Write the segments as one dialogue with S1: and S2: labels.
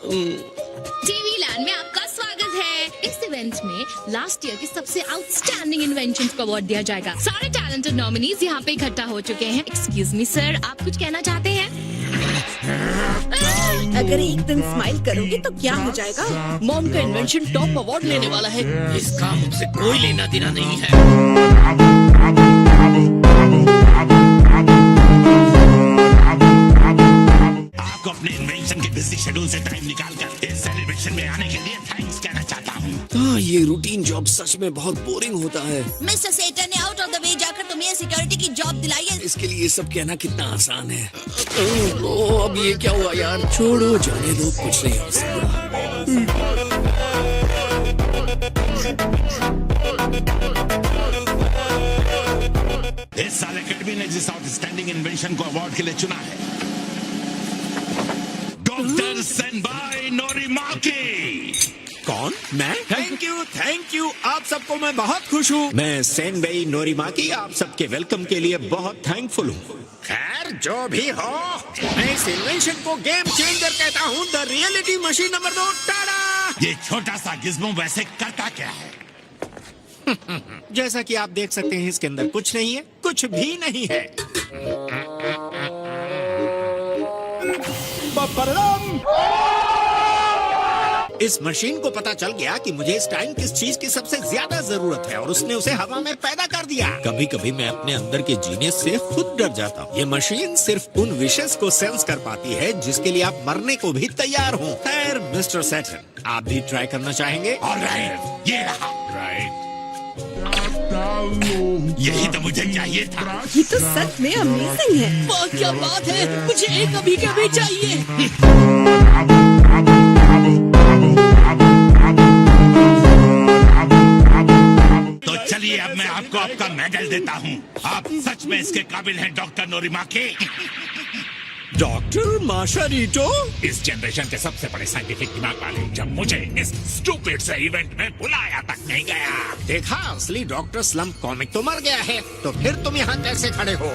S1: TV land में आपका स्वागत है। इस इवेंट में लास्ट ईयर के सबसे आउटस्टैंडिंग इन्वेंशंस को अवार्ड दिया जाएगा। सारे टैलेंटेड नॉमिनीज यहाँ पे इकट्ठा हो चुके हैं। एक्सक्यूज मी सर, आप कुछ कहना चाहते हैं?
S2: अगर एक दिन स्माइल करोगे तो क्या हो जाएगा?
S3: मॉम का इन्वेंशन टॉप अवार्ड लेने वाला है। इसका मुझसे कोई लेना देना नहीं है।
S4: आपको अपने इन्वेंशन के बिजी शेड्यूल से टाइम निकालकर इस सेलिब्रेशन में आने के लिए थैंक्स कहना चाहता हूँ।
S3: हाँ, ये रूटीन जॉब सच में बहुत बोरिंग होता है।
S2: मिस्टर सेटन ने आउट ऑफ द वे जाकर तुम्हें सिक्योरिटी की जॉब दिलाई है।
S3: इसके लिए ये सब कहना कितना आसान है। अब ये क्या हुआ यार? छोड़ो, जाने दो, कुछ नहीं हो सकता।
S4: इस साल एकेडमी ने जिस आउटस्टैंडिंग इन्वेंशन को अवार्ड के लिए चुना है, डॉक्टर सेनबाई नोरिमाकी।
S3: कौन? मैं?
S5: Thank you. आप सबको मैं बहुत खुश हूँ।
S6: मैं सेनबेई नोरिमाकी आप सबके वेलकम के लिए बहुत थैंकफुल हूँ।
S5: खैर जो भी हो, मैं इस इन्वेंशन को गेम चेंजर कहता हूँ। The reality machine number 2। Tada!
S4: ये छोटा सा गिज़्मो वैसे करता क्या है?
S5: जैसा कि आप देख सकते हैं, इसके अंदर कुछ नहीं है, कुछ भी नहीं है। इस मशीन को पता चल गया कि मुझे इस टाइम किस चीज की सबसे ज्यादा जरूरत है और उसने उसे हवा में पैदा कर दिया।
S6: कभी कभी मैं अपने अंदर के जीनियस से खुद डर जाता हूँ।
S5: ये मशीन सिर्फ उन विशेष को सेंस कर पाती है जिसके लिए आप मरने को भी तैयार हो। खैर मिस्टर सेटन, आप भी ट्राई करना चाहेंगे?
S4: ऑलराइट, ये रहा। यही तो मुझे चाहिए था।
S2: ये तो सच में अमेजिंग है।
S3: वाह, क्या बात है! मुझे एक अभी का भी चाहिए।
S4: तो चलिए अब मैं आपको आपका मेडल देता हूँ। आप सच में इसके काबिल हैं डॉक्टर नोरिमाकी।
S6: डॉक्टर माशारिटो?
S4: इस जनरेशन के सबसे बड़े साइंटिफिक दिमाग वाले जब मुझे इस स्टूपिड से इवेंट में बुलाया तक नहीं गया।
S5: देखा, असली डॉक्टर स्लम्प कॉमिक तो मर गया है, तो फिर तुम यहाँ कैसे खड़े हो?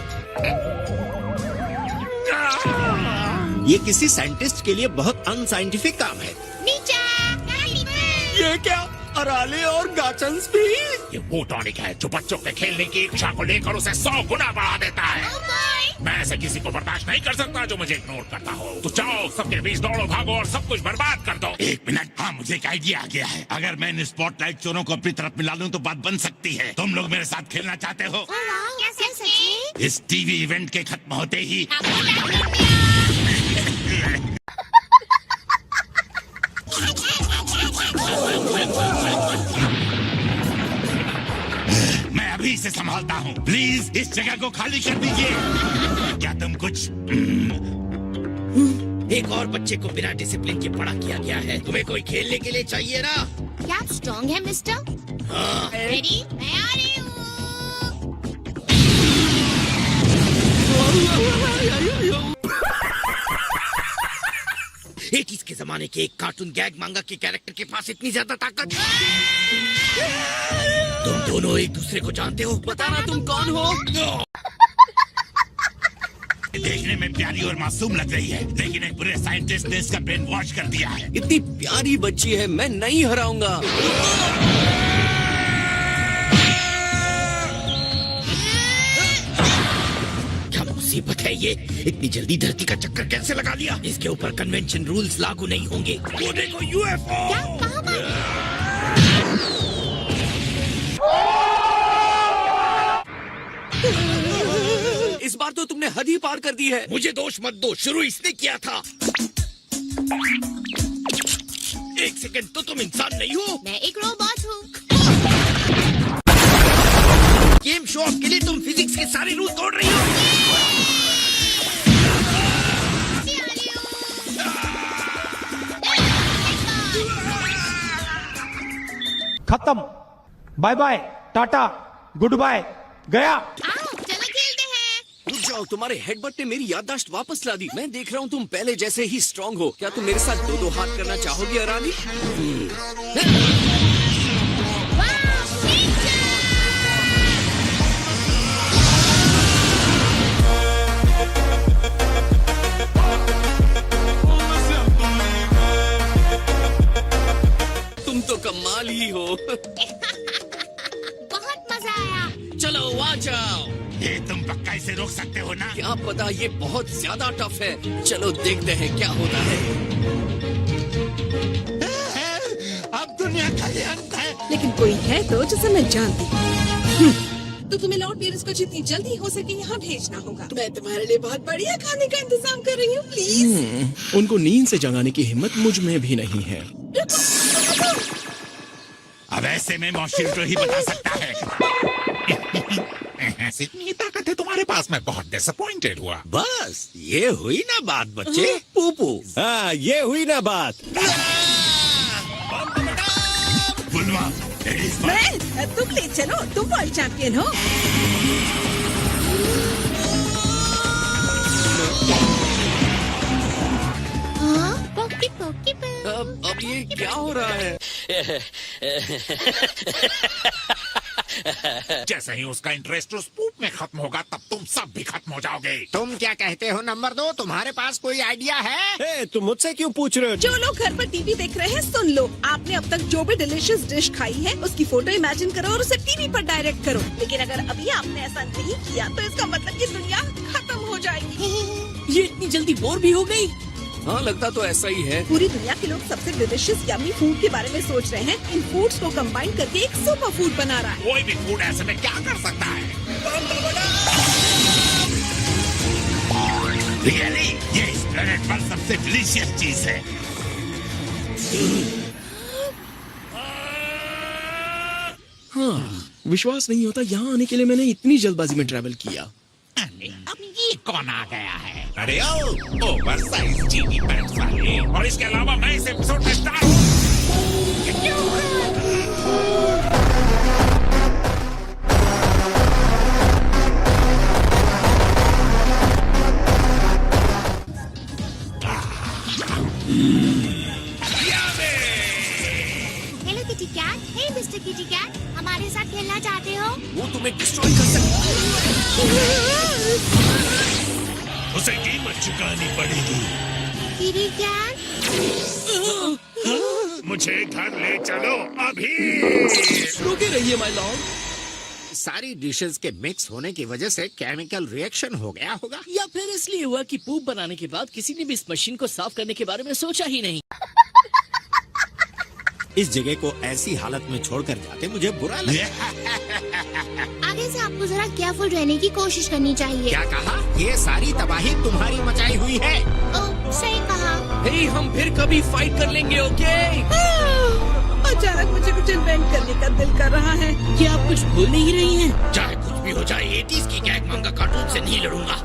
S5: ये किसी साइंटिस्ट के लिए बहुत अनसाइंटिफिक काम है।
S3: ये क्या? अराले और गाचंस भी?
S4: ये वो टॉनिक है जो बच्चों के खेलने की इच्छा को लेकर उसे 100 गुना बढ़ा देता है। मैं ऐसे किसी को बर्दाश्त नहीं कर सकता जो मुझे इग्नोर करता हो। तो जाओ, सबके बीच दौड़ो भागो और सब कुछ बर्बाद कर दो। एक मिनट, हाँ मुझे एक आइडिया आ गया है। अगर मैं इन स्पॉटलाइट चोरों को अपनी तरफ मिला लूं तो बात बन सकती है। तुम लोग मेरे साथ खेलना चाहते हो? इस टीवी इवेंट के खत्म होते ही मैं अभी इसे संभालता हूँ। प्लीज इस जगह को खाली कर दीजिए। क्या तुम कुछ
S3: एक और बच्चे को बिना डिसिप्लिन के बड़ा किया गया है। तुम्हें कोई खेलने के लिए चाहिए ना?
S1: क्या आप स्ट्रॉन्ग है मिस्टर?
S3: हाँ।
S1: रेडी? मैं आ रही हूँ।
S3: 80s के जमाने के एक कार्टून गैग मांगा के कैरेक्टर के पास इतनी ज्यादा ताकत। तुम दोनों एक दूसरे को जानते हो? बताना तुम कौन हो?
S4: देखने में प्यारी और मासूम लग रही है, लेकिन एक बुरे साइंटिस्ट ने इसका ब्रेन वॉश कर दिया है।
S3: इतनी प्यारी बच्ची है, मैं नहीं हराऊंगा। क्या मुसीबत है ये! इतनी जल्दी धरती का चक्कर कैसे लगा लिया? इसके ऊपर कन्वेंशन रूल्स लागू नहीं होंगे। वो देखो, यूएफओ! इस बार तो तुमने हद ही पार कर दी है। मुझे दोष मत दो, शुरू इसने किया था। एक सेकंड, तो तुम इंसान नहीं हो?
S1: मैं एक रोबोट हूँ।
S3: गेम शो ऑफ के लिए तुम फिजिक्स के सारे रूल तोड़ रही हो।
S7: खत्म। Bye bye, tata, good bye, गया।
S1: आओ, चलो खेलते हैं।
S3: रुक जाओ, तुम्हारे हेडबट ने मेरी याददाश्त वापस ला दी। मैं देख रहा हूँ तुम पहले जैसे ही स्ट्रांग हो। क्या तुम मेरे साथ दो दो हाथ करना चाहोगी अरानी? पागल ही हो।
S1: बहुत मजा आया।
S3: चलो आ जाओ।
S4: ये तुम पक्का इसे रोक सकते हो ना?
S3: क्या पता, ये बहुत ज्यादा टफ है। चलो देखते हैं क्या होता है।
S4: अब दुनिया का ये अंत है।
S8: लेकिन कोई है तो जिसे मैं जानती हूँ। तो तुम्हें लॉर्ड पेरिस को जितनी जल्दी हो सके यहाँ भेजना होगा। मैं तुम्हारे लिए बहुत बढ़िया खाने का इंतजाम कर रही हूँ, प्लीज।
S9: उनको नींद से जगाने की हिम्मत मुझ में भी नहीं है।
S4: अब ऐसे में मॉशिल्टो ही बता सकता है। इतनी ताकत है तुम्हारे पास, मैं बहुत डिसअपॉइंटेड हुआ।
S5: बस ये हुई ना बात बच्चे। पूपू। हाँ, ये हुई ना बात।
S4: बुलवा, लेडीज फर्स्ट।
S8: मैं तुम ले चलो, तुम वर्ल्ड चैंपियन हो।
S1: हाँ? पोकी पोकी पो।
S3: अब ये क्या हो रहा है?
S4: जैसे ही उसका इंटरेस्ट उस पूप में खत्म होगा, तब तुम सब भी खत्म हो जाओगे।
S5: तुम क्या कहते हो नंबर 2? तुम्हारे पास कोई आइडिया है? तुम मुझसे क्यों पूछ रहे हो?
S8: जो लोग घर पर टीवी देख रहे हैं सुन लो। आपने अब तक जो भी डिलीशियस डिश खाई है उसकी फोटो इमेजिन करो और उसे टीवी पर डायरेक्ट करो। लेकिन अगर अभी आपने ऐसा नहीं किया तो इसका मतलब ये दुनिया खत्म हो जाएगी।
S3: ये इतनी जल्दी बोर भी हो गई? हाँ, लगता तो ऐसा ही है।
S8: पूरी दुनिया के लोग सबसे डिलीशियस यम्मी फूड के बारे में सोच रहे हैं। इन फूड्स को कंबाइन करके एक सुपर फूड बना रहा है।
S4: कोई भी फूड ऐसे में क्या कर सकता है? रियली, ये इस प्लेनेट पर सबसे डिलीशियस चीज है।
S9: हाँ, विश्वास नहीं होता यहाँ आने के लिए मैंने इतनी जल्दबाजी में ट्रैवल किया।
S4: अब ये कौन आ गया है? अरे ओ, ओवर साइज जीनी पैंट्स वाले। और इसके अलावा मैं इस एपिसोड में स्टार हूँ।
S1: Hello Kitty Cat. Hey mister Kitty Cat, हमारे साथ खेलना चाहते हो?
S3: वो तुम्हें डिस्ट्रॉय कर सकता है।
S4: उसे कीमत चुकानी पड़ेगी।
S1: Kitty cat.
S4: मुझे घर ले चलो अभी।
S3: रुके रहिए माय लॉर्ड।
S5: सारी डिशेस के मिक्स होने की वजह से केमिकल रिएक्शन हो गया होगा।
S3: या फिर इसलिए हुआ कि पूप बनाने के बाद किसी ने भी इस मशीन को साफ करने के बारे में सोचा ही नहीं।
S5: इस जगह को ऐसी हालत में छोड़कर जाते मुझे बुरा लगा।
S1: आगे से आपको जरा केयरफुल रहने की कोशिश करनी चाहिए।
S5: क्या कहा? ये सारी तबाही तुम्हारी मचाई हुई है।
S1: ओ, सही कहा।
S3: हे, हम फिर कभी फाइट कर लेंगे, ओके?
S8: अचानक मुझे कुछ इन्वेंट करने का दिल कर रहा है।
S3: क्या आप कुछ भूल नहीं रही हैं? चाहे कुछ भी हो जाए, 80s की गैग मांगा कार्टून से नहीं लड़ूंगा।